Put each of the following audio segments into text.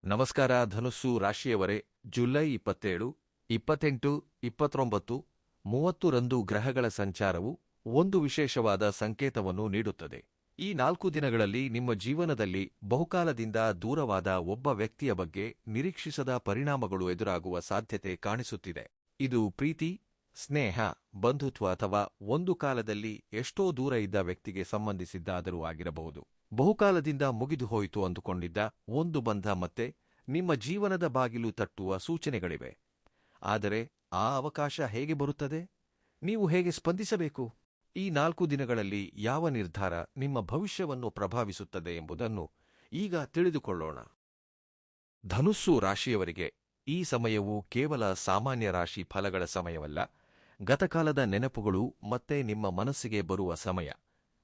ನಮಸ್ಕಾರ ಧನುಸ್ಸು ರಾಶಿಯವರೇ, ಜುಲೈ 27, 28, 29, 30ರಂದು ಗ್ರಹಗಳ ಸಂಚಾರವು ಒಂದು ವಿಶೇಷವಾದ ಸಂಕೇತವನ್ನು ನೀಡುತ್ತದೆ. ಈ 4 ದಿನಗಳಲ್ಲಿ ನಿಮ್ಮ ಜೀವನದಲ್ಲಿ ಬಹುಕಾಲದಿಂದ ದೂರವಾದ ಒಬ್ಬ ವ್ಯಕ್ತಿಯ ಬಗ್ಗೆ ನಿರೀಕ್ಷಿಸದ ಪರಿಣಾಮಗಳು ಎದುರಾಗುವ ಸಾಧ್ಯತೆ ಕಾಣಿಸುತ್ತಿದೆ. ಇದು ಪ್ರೀತಿ, ಸ್ನೇಹ, ಬಂಧುತ್ವ ಅಥವಾ ಒಂದು ಕಾಲದಲ್ಲಿ ಎಷ್ಟೋ ದೂರ ಇದ್ದ ವ್ಯಕ್ತಿಗೆ ಸಂಬಂಧಿಸಿದ್ದಾದರೂ ಆಗಿರಬಹುದು. ಬಹುಕಾಲದಿಂದ ಮುಗಿದು ಹೋಯಿತು ಅಂದುಕೊಂಡಿದ್ದ ಒಂದು ಬಂಧ ಮತ್ತೆ ನಿಮ್ಮ ಜೀವನದ ಬಾಗಿಲು ತಟ್ಟುವ ಸೂಚನೆಗಳಿವೆ. ಆದರೆ ಆ ಅವಕಾಶ ಹೇಗೆ ಬರುತ್ತದೆ? ನೀವು ಹೇಗೆ ಸ್ಪಂದಿಸಬೇಕು? ಈ 4 ದಿನಗಳಲ್ಲಿ ಯಾವ ನಿರ್ಧಾರ ನಿಮ್ಮ ಭವಿಷ್ಯವನ್ನು ಪ್ರಭಾವಿಸುತ್ತದೆ ಎಂಬುದನ್ನು ಈಗ ತಿಳಿದುಕೊಳ್ಳೋಣ. ಧನುಸ್ಸು ರಾಶಿಯವರಿಗೆ ಈ ಸಮಯವು ಕೇವಲ ಸಾಮಾನ್ಯ ರಾಶಿ ಫಲಗಳ ಸಮಯವಲ್ಲ, ಗತಕಾಲದ ನೆನಪುಗಳು ಮತ್ತೆ ನಿಮ್ಮ ಮನಸ್ಸಿಗೆ ಬರುವ ಸಮಯ.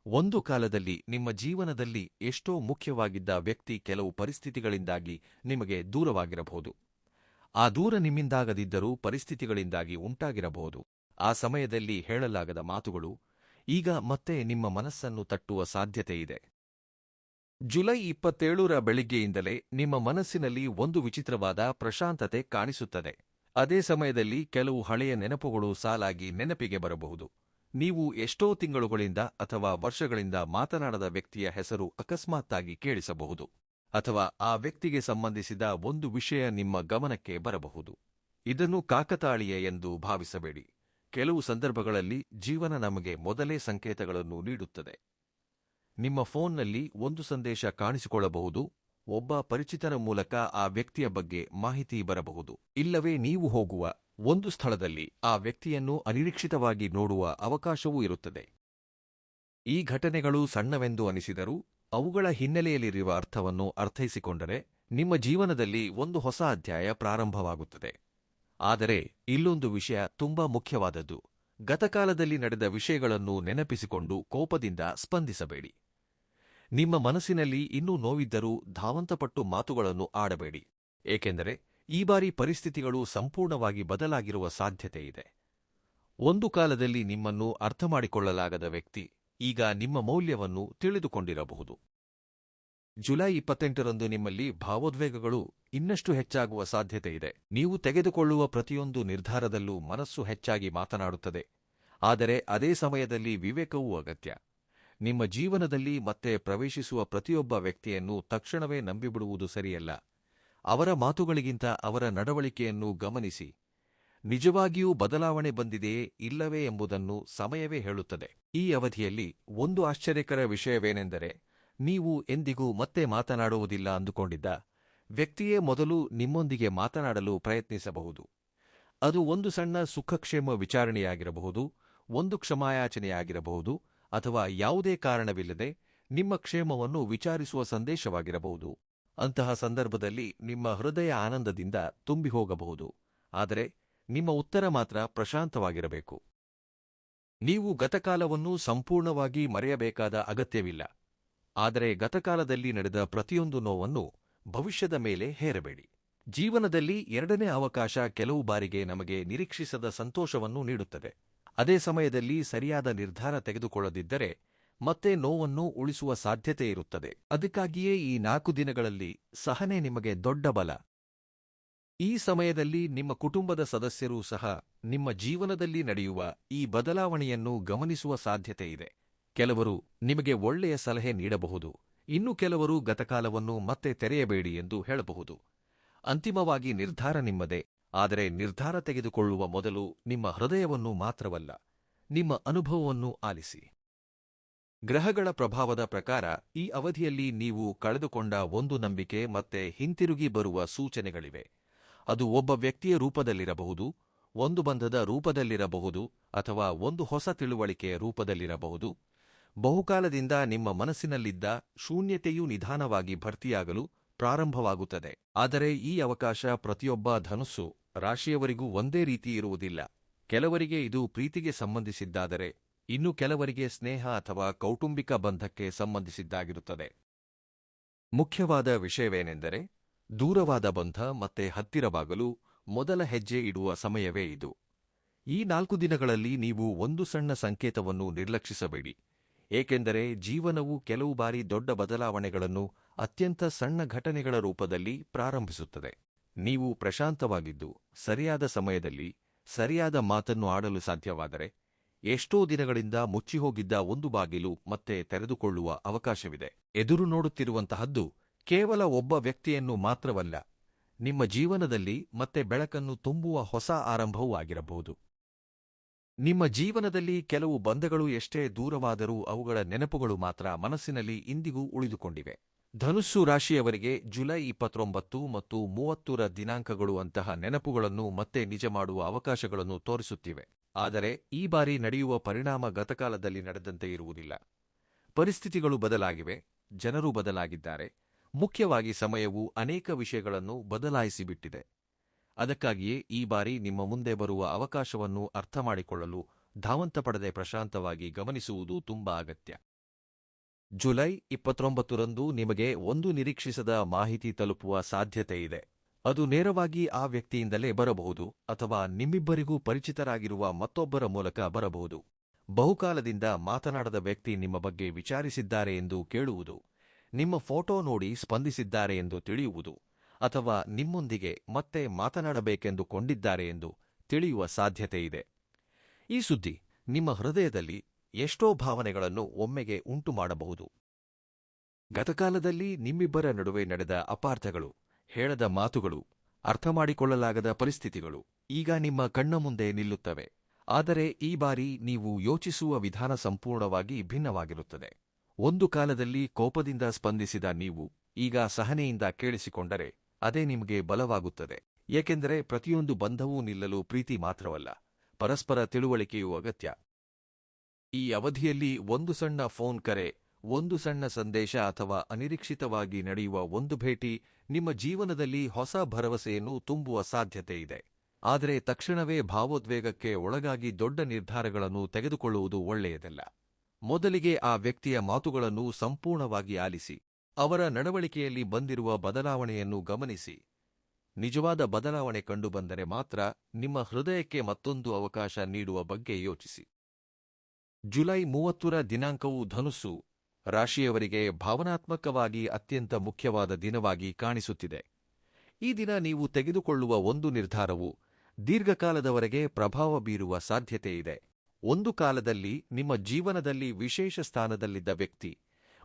ಒಂದು ಕಾಲದಲ್ಲಿ ನಿಮ್ಮ ಜೀವನದಲ್ಲಿ ಎಷ್ಟೋ ಮುಖ್ಯವಾಗಿದ್ದ ವ್ಯಕ್ತಿ ಕೆಲವು ಪರಿಸ್ಥಿತಿಗಳಿಂದಾಗಿ ನಿಮಗೆ ದೂರವಾಗಿರಬಹುದು. ಆ ದೂರ ನಿಮ್ಮಿಂದಾಗದಿದ್ದರೂ ಪರಿಸ್ಥಿತಿಗಳಿಂದಾಗಿ ಉಂಟಾಗಿರಬಹುದು. ಆ ಸಮಯದಲ್ಲಿ ಹೇಳಲಾಗದ ಮಾತುಗಳು ಈಗ ಮತ್ತೆ ನಿಮ್ಮ ಮನಸ್ಸನ್ನು ತಟ್ಟುವ ಸಾಧ್ಯತೆಯಿದೆ. ಜುಲೈ 27ರ ಬೆಳಿಗ್ಗೆಯಿಂದಲೇ ನಿಮ್ಮ ಮನಸ್ಸಿನಲ್ಲಿ ಒಂದು ವಿಚಿತ್ರವಾದ ಪ್ರಶಾಂತತೆ ಕಾಣಿಸುತ್ತದೆ. ಅದೇ ಸಮಯದಲ್ಲಿ ಕೆಲವು ಹಳೆಯ ನೆನಪುಗಳು ಸಾಲಾಗಿ ನೆನಪಿಗೆ ಬರಬಹುದು. ನೀವು ಎಷ್ಟೋ ತಿಂಗಳುಗಳಿಂದ ಅಥವಾ ವರ್ಷಗಳಿಂದ ಮಾತನಾಡದ ವ್ಯಕ್ತಿಯ ಹೆಸರು ಅಕಸ್ಮಾತ್ತಾಗಿ ಕೇಳಿಸಬಹುದು. ಅಥವಾ ಆ ವ್ಯಕ್ತಿಗೆ ಸಂಬಂಧಿಸಿದ ಒಂದು ವಿಷಯ ನಿಮ್ಮ ಗಮನಕ್ಕೆ ಬರಬಹುದು. ಇದನ್ನು ಕಾಕತಾಳೀಯ ಎಂದು ಭಾವಿಸಬೇಡಿ. ಕೆಲವು ಸಂದರ್ಭಗಳಲ್ಲಿ ಜೀವನ ನಮಗೆ ಮೊದಲೇ ಸಂಕೇತಗಳನ್ನು ನೀಡುತ್ತದೆ. ನಿಮ್ಮ ಫೋನ್ನಲ್ಲಿ ಒಂದು ಸಂದೇಶ ಕಾಣಿಸಿಕೊಳ್ಳಬಹುದು, ಒಬ್ಬ ಪರಿಚಿತರ ಮೂಲಕ ಆ ವ್ಯಕ್ತಿಯ ಬಗ್ಗೆ ಮಾಹಿತಿ ಬರಬಹುದು, ಇಲ್ಲವೇ ನೀವು ಹೋಗುವ ಒಂದು ಸ್ಥಳದಲ್ಲಿ ಆ ವ್ಯಕ್ತಿಯನ್ನು ಅನಿರೀಕ್ಷಿತವಾಗಿ ನೋಡುವ ಅವಕಾಶವೂ ಇರುತ್ತದೆ. ಈ ಘಟನೆಗಳು ಸಣ್ಣವೆಂದು ಅನಿಸಿದರೂ ಅವುಗಳ ಹಿನ್ನೆಲೆಯಲ್ಲಿರುವ ಅರ್ಥವನ್ನು ಅರ್ಥೈಸಿಕೊಂಡರೆ ನಿಮ್ಮ ಜೀವನದಲ್ಲಿ ಒಂದು ಹೊಸ ಅಧ್ಯಾಯ ಪ್ರಾರಂಭವಾಗುತ್ತದೆ. ಆದರೆ ಇಲ್ಲೊಂದು ವಿಷಯ ತುಂಬಾ ಮುಖ್ಯವಾದದ್ದು. ಗತಕಾಲದಲ್ಲಿ ನಡೆದ ವಿಷಯಗಳನ್ನು ನೆನಪಿಸಿಕೊಂಡು ಕೋಪದಿಂದ ಸ್ಪಂದಿಸಬೇಡಿ. ನಿಮ್ಮ ಮನಸ್ಸಿನಲ್ಲಿ ಇನ್ನೂ ನೋವಿದ್ದರೂ ಧಾವಂತಪಟ್ಟು ಮಾತುಗಳನ್ನು ಆಡಬೇಡಿ. ಏಕೆಂದರೆ ಈ ಬಾರಿ ಪರಿಸ್ಥಿತಿಗಳು ಸಂಪೂರ್ಣವಾಗಿ ಬದಲಾಗಿರುವ ಸಾಧ್ಯತೆಯಿದೆ. ಒಂದು ಕಾಲದಲ್ಲಿ ನಿಮ್ಮನ್ನು ಅರ್ಥಮಾಡಿಕೊಳ್ಳಲಾಗದ ವ್ಯಕ್ತಿ ಈಗ ನಿಮ್ಮ ಮೌಲ್ಯವನ್ನು ತಿಳಿದುಕೊಂಡಿರಬಹುದು. ಜುಲೈ 28ರಂದು ನಿಮ್ಮಲ್ಲಿ ಭಾವೋದ್ವೇಗಗಳು ಇನ್ನಷ್ಟು ಹೆಚ್ಚಾಗುವ ಸಾಧ್ಯತೆಯಿದೆ. ನೀವು ತೆಗೆದುಕೊಳ್ಳುವ ಪ್ರತಿಯೊಂದು ನಿರ್ಧಾರದಲ್ಲೂ ಮನಸ್ಸು ಹೆಚ್ಚಾಗಿ ಮಾತನಾಡುತ್ತದೆ. ಆದರೆ ಅದೇ ಸಮಯದಲ್ಲಿ ವಿವೇಕವೂ ಅಗತ್ಯ. ನಿಮ್ಮ ಜೀವನದಲ್ಲಿ ಮತ್ತೆ ಪ್ರವೇಶಿಸುವ ಪ್ರತಿಯೊಬ್ಬ ವ್ಯಕ್ತಿಯನ್ನು ತಕ್ಷಣವೇ ನಂಬಿಬಿಡುವುದು ಸರಿಯಲ್ಲ. ಅವರ ಮಾತುಗಳಿಗಿಂತ ಅವರ ನಡವಳಿಕೆಯನ್ನು ಗಮನಿಸಿ. ನಿಜವಾಗಿಯೂ ಬದಲಾವಣೆ ಬಂದಿದೆಯೇ ಇಲ್ಲವೇ ಎಂಬುದನ್ನು ಸಮಯವೇ ಹೇಳುತ್ತದೆ. ಈ ಅವಧಿಯಲ್ಲಿ ಒಂದು ಆಶ್ಚರ್ಯಕರ ವಿಷಯವೇನೆಂದರೆ, ನೀವು ಎಂದಿಗೂ ಮತ್ತೆ ಮಾತನಾಡುವುದಿಲ್ಲ ಅಂದುಕೊಂಡಿದ್ದ ವ್ಯಕ್ತಿಯೇ ಮೊದಲು ನಿಮ್ಮೊಂದಿಗೆ ಮಾತನಾಡಲು ಪ್ರಯತ್ನಿಸಬಹುದು. ಅದು ಒಂದು ಸಣ್ಣ ಸುಖಕ್ಷೇಮ ವಿಚಾರಣೆಯಾಗಿರಬಹುದು, ಒಂದು ಕ್ಷಮಾಯಾಚನೆಯಾಗಿರಬಹುದು, ಅಥವಾ ಯಾವುದೇ ಕಾರಣವಿಲ್ಲದೆ ನಿಮ್ಮ ಕ್ಷೇಮವನ್ನು ವಿಚಾರಿಸುವ ಸಂದೇಶವಾಗಿರಬಹುದು. ಅಂತಹ ಸಂದರ್ಭದಲ್ಲಿ ನಿಮ್ಮ ಹೃದಯ ಆನಂದದಿಂದ ತುಂಬಿ ಹೋಗಬಹುದು. ಆದರೆ ನಿಮ್ಮ ಉತ್ತರ ಮಾತ್ರ ಪ್ರಶಾಂತವಾಗಿರಬೇಕು. ನೀವು ಗತಕಾಲವನ್ನು ಸಂಪೂರ್ಣವಾಗಿ ಮರೆಯಬೇಕಾದ ಅಗತ್ಯವಿಲ್ಲ. ಆದರೆ ಗತಕಾಲದಲ್ಲಿ ನಡೆದ ಪ್ರತಿಯೊಂದು ನೋವನ್ನು ಭವಿಷ್ಯದ ಮೇಲೆ ಹೇರಬೇಡಿ. ಜೀವನದಲ್ಲಿ ಎರಡನೇ ಅವಕಾಶ ಕೆಲವು ಬಾರಿಗೆ ನಮಗೆ ನಿರೀಕ್ಷಿಸದ ಸಂತೋಷವನ್ನು ನೀಡುತ್ತದೆ. ಅದೇ ಸಮಯದಲ್ಲಿ ಸರಿಯಾದ ನಿರ್ಧಾರ ತೆಗೆದುಕೊಳ್ಳದಿದ್ದರೆ ಮತ್ತೆ ನೋವನ್ನು ಉಳಿಸುವ ಸಾಧ್ಯತೆ ಇರುತ್ತದೆ. ಅದಕ್ಕಾಗಿಯೇ ಈ 4 ದಿನಗಳಲ್ಲಿ ಸಹನೆ ನಿಮಗೆ ದೊಡ್ಡ ಬಲ. ಈ ಸಮಯದಲ್ಲಿ ನಿಮ್ಮ ಕುಟುಂಬದ ಸದಸ್ಯರೂ ಸಹ ನಿಮ್ಮ ಜೀವನದಲ್ಲಿ ನಡೆಯುವ ಈ ಬದಲಾವಣೆಯನ್ನು ಗಮನಿಸುವ ಸಾಧ್ಯತೆಯಿದೆ. ಕೆಲವರು ನಿಮಗೆ ಒಳ್ಳೆಯ ಸಲಹೆ ನೀಡಬಹುದು, ಇನ್ನು ಕೆಲವರು ಗತಕಾಲವನ್ನು ಮತ್ತೆ ತೆರೆಯಬೇಡಿ ಎಂದು ಹೇಳಬಹುದು. ಅಂತಿಮವಾಗಿ ನಿರ್ಧಾರ ನಿಮ್ಮದೇ. ಆದರೆ ನಿರ್ಧಾರ ತೆಗೆದುಕೊಳ್ಳುವ ಮೊದಲು ನಿಮ್ಮ ಹೃದಯವನ್ನು ಮಾತ್ರವಲ್ಲ, ನಿಮ್ಮ ಅನುಭವವನ್ನು ಆಲಿಸಿ. ಗ್ರಹಗಳ ಪ್ರಭಾವದ ಪ್ರಕಾರ ಈ ಅವಧಿಯಲ್ಲಿ ನೀವು ಕಳೆದುಕೊಂಡ ಒಂದು ನಂಬಿಕೆ ಮತ್ತೆ ಹಿಂತಿರುಗಿ ಬರುವ ಸೂಚನೆಗಳಿವೆ. ಅದು ಒಬ್ಬ ವ್ಯಕ್ತಿಯ ರೂಪದಲ್ಲಿರಬಹುದು, ಒಂದು ಬಂಧದ ರೂಪದಲ್ಲಿರಬಹುದು, ಅಥವಾ ಒಂದು ಹೊಸ ತಿಳುವಳಿಕೆಯ ರೂಪದಲ್ಲಿರಬಹುದು. ಬಹುಕಾಲದಿಂದ ನಿಮ್ಮ ಮನಸ್ಸಿನಲ್ಲಿದ್ದ ಶೂನ್ಯತೆಯು ನಿಧಾನವಾಗಿ ಭರ್ತಿಯಾಗಲು ಪ್ರಾರಂಭವಾಗುತ್ತದೆ. ಆದರೆ ಈ ಅವಕಾಶ ಪ್ರತಿಯೊಬ್ಬ ಧನುಸ್ಸು ರಾಶಿಯವರಿಗೂ ಒಂದೇ ರೀತಿ ಇರುವುದಿಲ್ಲ. ಕೆಲವರಿಗೆ ಇದು ಪ್ರೀತಿಗೆ ಸಂಬಂಧಿಸಿದ್ದಾದರೆ ಇನ್ನು ಕೆಲವರಿಗೆ ಸ್ನೇಹ ಅಥವಾ ಕೌಟುಂಬಿಕ ಬಂಧಕ್ಕೆ ಸಂಬಂಧಿಸಿದ್ದಾಗಿರುತ್ತದೆ. ಮುಖ್ಯವಾದ ವಿಷಯವೇನೆಂದರೆ, ದೂರವಾದ ಬಂಧ ಮತ್ತೆ ಹತ್ತಿರವಾಗಲು ಮೊದಲ ಹೆಜ್ಜೆ ಇಡುವ ಸಮಯವೇ ಇದು. ಈ 4 ದಿನಗಳಲ್ಲಿ ನೀವು ಒಂದು ಸಣ್ಣ ಸಂಕೇತವನ್ನು ನಿರ್ಲಕ್ಷಿಸಬೇಡಿ. ಏಕೆಂದರೆ ಜೀವನವು ಕೆಲವು ಬಾರಿ ದೊಡ್ಡ ಬದಲಾವಣೆಗಳನ್ನು ಅತ್ಯಂತ ಸಣ್ಣ ಘಟನೆಗಳ ರೂಪದಲ್ಲಿ ಪ್ರಾರಂಭಿಸುತ್ತದೆ. ನೀವು ಪ್ರಶಾಂತವಾಗಿದ್ದು ಸರಿಯಾದ ಸಮಯದಲ್ಲಿ ಸರಿಯಾದ ಮಾತನ್ನು ಆಡಲು ಸಾಧ್ಯವಾದರೆ ಎಷ್ಟೋ ದಿನಗಳಿಂದ ಮುಚ್ಚಿಹೋಗಿದ್ದ ಒಂದು ಬಾಗಿಲು ಮತ್ತೆ ತೆರೆದುಕೊಳ್ಳುವ ಅವಕಾಶವಿದೆ. ಎದುರು ನೋಡುತ್ತಿರುವಂತಹದ್ದು ಕೇವಲ ಒಬ್ಬ ವ್ಯಕ್ತಿಯನ್ನು ಮಾತ್ರವಲ್ಲ, ನಿಮ್ಮ ಜೀವನದಲ್ಲಿ ಮತ್ತೆ ಬೆಳಕನ್ನು ತುಂಬುವ ಹೊಸ ಆರಂಭವೂ ಆಗಿರಬಹುದು. ನಿಮ್ಮ ಜೀವನದಲ್ಲಿ ಕೆಲವು ಬಂಧಗಳು ಎಷ್ಟೇ ದೂರವಾದರೂ ಅವುಗಳ ನೆನಪುಗಳು ಮಾತ್ರ ಮನಸ್ಸಿನಲ್ಲಿ ಇಂದಿಗೂ ಉಳಿದುಕೊಂಡಿವೆ. ಧನುಸ್ಸು ರಾಶಿಯವರಿಗೆ ಜುಲೈ 29 ಮತ್ತು 30ರ ದಿನಾಂಕಗಳು ಅಂತಹ ನೆನಪುಗಳನ್ನು ಮತ್ತೆ ನಿಜ ಮಾಡುವ ಅವಕಾಶಗಳನ್ನು ತೋರಿಸುತ್ತಿವೆ. ಆದರೆ ಈ ಬಾರಿ ನಡೆಯುವ ಪರಿಣಾಮ ಗತಕಾಲದಲ್ಲಿ ನಡೆದಂತೆ ಇರುವುದಿಲ್ಲ. ಪರಿಸ್ಥಿತಿಗಳು ಬದಲಾಗಿವೆ, ಜನರು ಬದಲಾಗಿದ್ದಾರೆ, ಮುಖ್ಯವಾಗಿ ಸಮಯವು ಅನೇಕ ವಿಷಯಗಳನ್ನು ಬದಲಾಯಿಸಿಬಿಟ್ಟಿದೆ. ಅದಕ್ಕಾಗಿಯೇ ಈ ಬಾರಿ ನಿಮ್ಮ ಮುಂದೆ ಬರುವ ಅವಕಾಶವನ್ನು ಅರ್ಥಮಾಡಿಕೊಳ್ಳಲು ಧಾವಂತ ಪಡದೆ ಪ್ರಶಾಂತವಾಗಿ ಗಮನಿಸುವುದು ತುಂಬಾ ಅಗತ್ಯ. ಜುಲೈ 29ರಂದು ನಿಮಗೆ ಒಂದು ನಿರೀಕ್ಷಿಸದ ಮಾಹಿತಿ ತಲುಪುವ ಸಾಧ್ಯತೆಯಿದೆ. ಅದು ನೇರವಾಗಿ ಆ ವ್ಯಕ್ತಿಯಿಂದಲೇ ಬರಬಹುದು ಅಥವಾ ನಿಮ್ಮಿಬ್ಬರಿಗೂ ಪರಿಚಿತರಾಗಿರುವ ಮತ್ತೊಬ್ಬರ ಮೂಲಕ ಬರಬಹುದು. ಬಹುಕಾಲದಿಂದ ಮಾತನಾಡದ ವ್ಯಕ್ತಿ ನಿಮ್ಮ ಬಗ್ಗೆ ವಿಚಾರಿಸಿದ್ದಾರೆ ಎಂದು ಕೇಳುವುದು, ನಿಮ್ಮ ಫೋಟೋ ನೋಡಿ ಸ್ಪಂದಿಸಿದ್ದಾರೆ ಎಂದು ತಿಳಿಯುವುದು, ಅಥವಾ ನಿಮ್ಮೊಂದಿಗೆ ಮತ್ತೆ ಮಾತನಾಡಬೇಕೆಂದುಕೊಂಡಿದ್ದಾರೆ ಎಂದು ತಿಳಿಯುವ ಸಾಧ್ಯತೆಯಿದೆ. ಈ ಸುದ್ದಿ ನಿಮ್ಮ ಹೃದಯದಲ್ಲಿ ಎಷ್ಟೋ ಭಾವನೆಗಳನ್ನು ಒಮ್ಮೆಗೆ ಉಂಟುಮಾಡಬಹುದು. ಗತಕಾಲದಲ್ಲಿ ನಿಮ್ಮಿಬ್ಬರ ನಡುವೆ ನಡೆದ ಅಪಾರ್ಥಗಳು, ಹೇಳದ ಮಾತುಗಳು, ಅರ್ಥಮಾಡಿಕೊಳ್ಳಲಾಗದ ಪರಿಸ್ಥಿತಿಗಳು ಈಗ ನಿಮ್ಮ ಕಣ್ಣ ಮುಂದೆ ನಿಲ್ಲುತ್ತವೆ. ಆದರೆ ಈ ಬಾರಿ ನೀವು ಯೋಚಿಸುವ ವಿಧಾನ ಸಂಪೂರ್ಣವಾಗಿ ಭಿನ್ನವಾಗಿರುತ್ತದೆ. ಒಂದು ಕಾಲದಲ್ಲಿ ಕೋಪದಿಂದ ಸ್ಪಂದಿಸಿದ ನೀವು ಈಗ ಸಹನೆಯಿಂದ ಕೇಳಿಸಿಕೊಂಡರೆ ಅದೇ ನಿಮಗೆ ಬಲವಾಗುತ್ತದೆ. ಏಕೆಂದರೆ ಪ್ರತಿಯೊಂದು ಬಂಧವೂ ನಿಲ್ಲಲು ಪ್ರೀತಿ ಮಾತ್ರವಲ್ಲ, ಪರಸ್ಪರ ತಿಳುವಳಿಕೆಯೂ ಅಗತ್ಯ. ಈ ಅವಧಿಯಲ್ಲಿ ಒಂದು ಸಣ್ಣ ಫೋನ್ ಕರೆ, ಒಂದು ಸಣ್ಣ ಸಂದೇಶ ಅಥವಾ ಅನಿರೀಕ್ಷಿತವಾಗಿ ನಡೆಯುವ ಒಂದು ಭೇಟಿ ನಿಮ್ಮ ಜೀವನದಲ್ಲಿ ಹೊಸ ಭರವಸೆಯನ್ನು ತುಂಬುವ ಸಾಧ್ಯತೆಯಿದೆ. ಆದರೆ ತಕ್ಷಣವೇ ಭಾವೋದ್ವೇಗಕ್ಕೆ ಒಳಗಾಗಿ ದೊಡ್ಡ ನಿರ್ಧಾರಗಳನ್ನು ತೆಗೆದುಕೊಳ್ಳುವುದು ಒಳ್ಳೆಯದಲ್ಲ. ಮೊದಲಿಗೆ ಆ ವ್ಯಕ್ತಿಯ ಮಾತುಗಳನ್ನು ಸಂಪೂರ್ಣವಾಗಿ ಆಲಿಸಿ, ಅವರ ನಡವಳಿಕೆಯಲ್ಲಿ ಬಂದಿರುವ ಬದಲಾವಣೆಯನ್ನು ಗಮನಿಸಿ. ನಿಜವಾದ ಬದಲಾವಣೆ ಕಂಡುಬಂದರೆ ಮಾತ್ರ ನಿಮ್ಮ ಹೃದಯಕ್ಕೆ ಮತ್ತೊಂದು ಅವಕಾಶ ನೀಡುವ ಬಗ್ಗೆ ಯೋಚಿಸಿ. ಜುಲೈ 30ರ ದಿನಾಂಕವು ಧನುಸ್ಸು ರಾಶಿಯವರಿಗೆ ಭಾವನಾತ್ಮಕವಾಗಿ ಅತ್ಯಂತ ಮುಖ್ಯವಾದ ದಿನವಾಗಿ ಕಾಣಿಸುತ್ತಿದೆ. ಈ ದಿನ ನೀವು ತೆಗೆದುಕೊಳ್ಳುವ ಒಂದು ನಿರ್ಧಾರವು ದೀರ್ಘಕಾಲದವರೆಗೆ ಪ್ರಭಾವ ಬೀರುವ ಸಾಧ್ಯತೆಯಿದೆ. ಒಂದು ಕಾಲದಲ್ಲಿ ನಿಮ್ಮ ಜೀವನದಲ್ಲಿ ವಿಶೇಷ ಸ್ಥಾನದಲ್ಲಿದ್ದ ವ್ಯಕ್ತಿ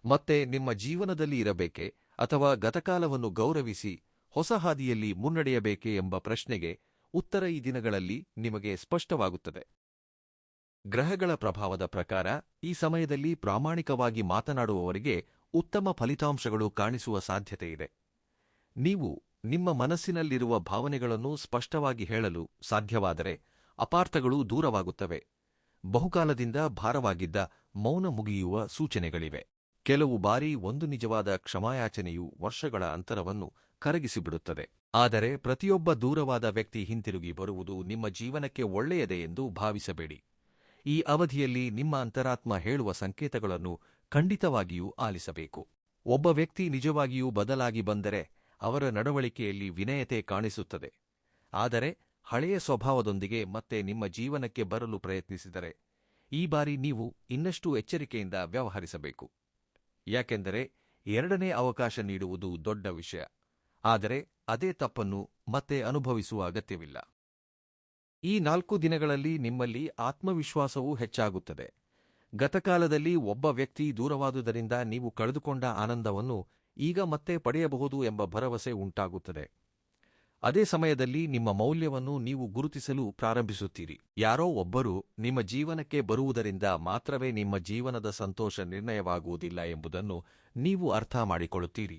ಮತ್ತೆ ನಿಮ್ಮ ಜೀವನದಲ್ಲಿ ಇರಬೇಕೆ ಅಥವಾ ಗತಕಾಲವನ್ನು ಗೌರವಿಸಿ ಹೊಸ ಹಾದಿಯಲ್ಲಿ ಮುನ್ನಡೆಯಬೇಕೆ ಎಂಬ ಪ್ರಶ್ನೆಗೆ ಉತ್ತರ ಈ ದಿನಗಳಲ್ಲಿ ನಿಮಗೆ ಸ್ಪಷ್ಟವಾಗುತ್ತದೆ. ಗ್ರಹಗಳ ಪ್ರಭಾವದ ಪ್ರಕಾರ ಈ ಸಮಯದಲ್ಲಿ ಪ್ರಾಮಾಣಿಕವಾಗಿ ಮಾತನಾಡುವವರಿಗೆ ಉತ್ತಮ ಫಲಿತಾಂಶಗಳು ಕಾಣಿಸುವ ಸಾಧ್ಯತೆಯಿದೆ. ನೀವು ನಿಮ್ಮ ಮನಸ್ಸಿನಲ್ಲಿರುವ ಭಾವನೆಗಳನ್ನು ಸ್ಪಷ್ಟವಾಗಿ ಹೇಳಲು ಸಾಧ್ಯವಾದರೆ ಅಪಾರ್ಥಗಳು ದೂರವಾಗುತ್ತವೆ. ಬಹುಕಾಲದಿಂದ ಭಾರವಾಗಿದ್ದ ಮೌನ ಮುಗಿಯುವ ಸೂಚನೆಗಳಿವೆ. ಕೆಲವು ಬಾರಿ ಒಂದು ನಿಜವಾದ ಕ್ಷಮಾಯಾಚನೆಯು ವರ್ಷಗಳ ಅಂತರವನ್ನು ಕರಗಿಸಿಬಿಡುತ್ತದೆ. ಆದರೆ ಪ್ರತಿಯೊಬ್ಬ ದೂರವಾದ ವ್ಯಕ್ತಿ ಹಿಂತಿರುಗಿ ಬರುವುದು ನಿಮ್ಮ ಜೀವನಕ್ಕೆ ಒಳ್ಳೆಯದೇ ಎಂದು ಭಾವಿಸಬೇಡಿ. ಈ ಅವಧಿಯಲ್ಲಿ ನಿಮ್ಮ ಅಂತರಾತ್ಮ ಹೇಳುವ ಸಂಕೇತಗಳನ್ನು ಖಂಡಿತವಾಗಿಯೂ ಆಲಿಸಬೇಕು. ಒಬ್ಬ ವ್ಯಕ್ತಿ ನಿಜವಾಗಿಯೂ ಬದಲಾಗಿ ಬಂದರೆ ಅವರ ನಡವಳಿಕೆಯಲ್ಲಿ ವಿನಯತೆ ಕಾಣಿಸುತ್ತದೆ. ಆದರೆ ಹಳೆಯ ಸ್ವಭಾವದೊಂದಿಗೆ ಮತ್ತೆ ನಿಮ್ಮ ಜೀವನಕ್ಕೆ ಬರಲು ಪ್ರಯತ್ನಿಸಿದರೆ ಈ ಬಾರಿ ನೀವು ಇನ್ನಷ್ಟು ಎಚ್ಚರಿಕೆಯಿಂದ ವ್ಯವಹರಿಸಬೇಕು. ಯಾಕೆಂದರೆ ಎರಡನೇ ಅವಕಾಶ ನೀಡುವುದು ದೊಡ್ಡ ವಿಷಯ, ಆದರೆ ಅದೇ ತಪ್ಪನ್ನು ಮತ್ತೆ ಅನುಭವಿಸುವ ಅಗತ್ಯವಿಲ್ಲ. ಈ 4 ದಿನಗಳಲ್ಲಿ ನಿಮ್ಮಲ್ಲಿ ಆತ್ಮವಿಶ್ವಾಸವೂ ಹೆಚ್ಚಾಗುತ್ತದೆ. ಗತಕಾಲದಲ್ಲಿ ಒಬ್ಬ ವ್ಯಕ್ತಿ ದೂರವಾದುದರಿಂದ ನೀವು ಕಳೆದುಕೊಂಡ ಆನಂದವನ್ನು ಈಗ ಮತ್ತೆ ಪಡೆಯಬಹುದು ಎಂಬ ಭರವಸೆ ಉಂಟಾಗುತ್ತದೆ. ಅದೇ ಸಮಯದಲ್ಲಿ ನಿಮ್ಮ ಮೌಲ್ಯವನ್ನು ನೀವು ಗುರುತಿಸಲು ಪ್ರಾರಂಭಿಸುತ್ತೀರಿ. ಯಾರೋ ಒಬ್ಬರು ನಿಮ್ಮ ಜೀವನಕ್ಕೆ ಬರುವುದರಿಂದ ಮಾತ್ರವೇ ನಿಮ್ಮ ಜೀವನದ ಸಂತೋಷ ನಿರ್ಣಯವಾಗುವುದಿಲ್ಲ ಎಂಬುದನ್ನು ನೀವು ಅರ್ಥ ಮಾಡಿಕೊಳ್ಳುತ್ತೀರಿ.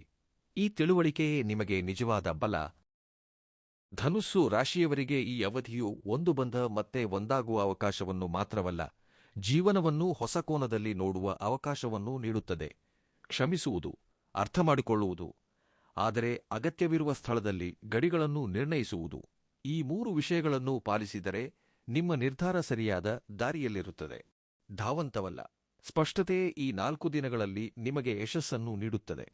ಈ ತಿಳುವಳಿಕೆಯೇ ನಿಮಗೆ ನಿಜವಾದ ಬಲ. ಧನುಸ್ಸು ರಾಶಿಯವರಿಗೆ ಈ ಅವಧಿಯು ಒಂದು ಬಂಧ ಮತ್ತೆ ಒಂದಾಗುವ ಅವಕಾಶವನ್ನು ಮಾತ್ರವಲ್ಲ, ಜೀವನವನ್ನು ಹೊಸ ಕೋನದಲ್ಲಿ ನೋಡುವ ಅವಕಾಶವನ್ನೂ ನೀಡುತ್ತದೆ. ಕ್ಷಮಿಸುವುದು, ಅರ್ಥಮಾಡಿಕೊಳ್ಳುವುದು, ಆದರೆ ಅಗತ್ಯವಿರುವ ಸ್ಥಳದಲ್ಲಿ ಗಡಿಗಳನ್ನು ನಿರ್ಣಯಿಸುವುದು, ಈ 3 ವಿಷಯಗಳನ್ನು ಪಾಲಿಸಿದರೆ ನಿಮ್ಮ ನಿರ್ಧಾರ ಸರಿಯಾದ ದಾರಿಯಲ್ಲಿರುತ್ತದೆ. ಧಾವಂತವಲ್ಲ, ಸ್ಪಷ್ಟತೆಯೇ ಈ 4 ದಿನಗಳಲ್ಲಿ ನಿಮಗೆ ಯಶಸ್ಸನ್ನು ನೀಡುತ್ತದೆ.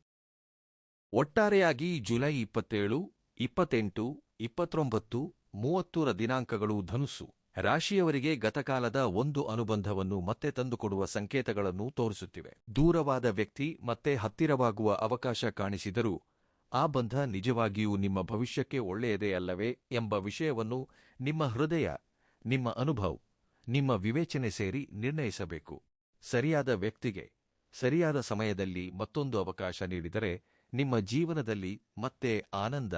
ಒಟ್ಟಾರೆಯಾಗಿ ಜುಲೈ 27, 28, 29, 30ರ ದಿನಾಂಕಗಳು ಧನುಸ್ಸು ರಾಶಿಯವರಿಗೆ ಗತಕಾಲದ ಒಂದು ಅನುಬಂಧವನ್ನು ಮತ್ತೆ ತಂದುಕೊಡುವ ಸಂಕೇತಗಳನ್ನು ತೋರಿಸುತ್ತಿವೆ. ದೂರವಾದ ವ್ಯಕ್ತಿ ಮತ್ತೆ ಹತ್ತಿರವಾಗುವ ಅವಕಾಶ ಕಾಣಿಸಿದರೂ ಆ ಬಂಧ ನಿಜವಾಗಿಯೂ ನಿಮ್ಮ ಭವಿಷ್ಯಕ್ಕೆ ಒಳ್ಳೆಯದೇ ಅಲ್ಲವೇ ಎಂಬ ವಿಷಯವನ್ನು ನಿಮ್ಮ ಹೃದಯ, ನಿಮ್ಮ ಅನುಭವ, ನಿಮ್ಮ ವಿವೇಚನೆ ಸೇರಿ ನಿರ್ಣಯಿಸಬೇಕು. ಸರಿಯಾದ ವ್ಯಕ್ತಿಗೆ ಸರಿಯಾದ ಸಮಯದಲ್ಲಿ ಮತ್ತೊಂದು ಅವಕಾಶ ನೀಡಿದರೆ ನಿಮ್ಮ ಜೀವನದಲ್ಲಿ ಮತ್ತೆ ಆನಂದ,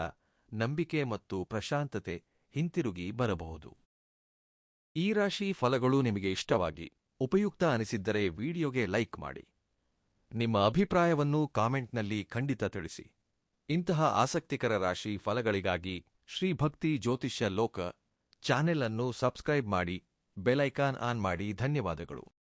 ನಂಬಿಕೆ ಮತ್ತು ಪ್ರಶಾಂತತೆ ಹಿಂತಿರುಗಿ ಬರಬಹುದು. ಈ ರಾಶಿ ಫಲಗಳು ನಿಮಗೆ ಇಷ್ಟವಾಗಿ ಉಪಯುಕ್ತ ಅನಿಸಿದ್ದರೆ ವಿಡಿಯೋಗೆ ಲೈಕ್ ಮಾಡಿ. ನಿಮ್ಮ ಅಭಿಪ್ರಾಯವನ್ನು ಕಾಮೆಂಟ್ನಲ್ಲಿ ಖಂಡಿತ ತಿಳಿಸಿ. ಇಂತಹ ಆಸಕ್ತಿಕರ ರಾಶಿ ಫಲಗಳಿಗಾಗಿ ಶ್ರೀ ಭಕ್ತಿ ಜ್ಯೋತಿಷ್ಯ ಲೋಕ ಚಾನೆಲ್ ಅನ್ನು ಸಬ್ಸ್ಕ್ರೈಬ್ ಮಾಡಿ, ಬೆಲ್ ಐಕಾನ್ ಆನ್ ಮಾಡಿ. ಧನ್ಯವಾದಗಳು.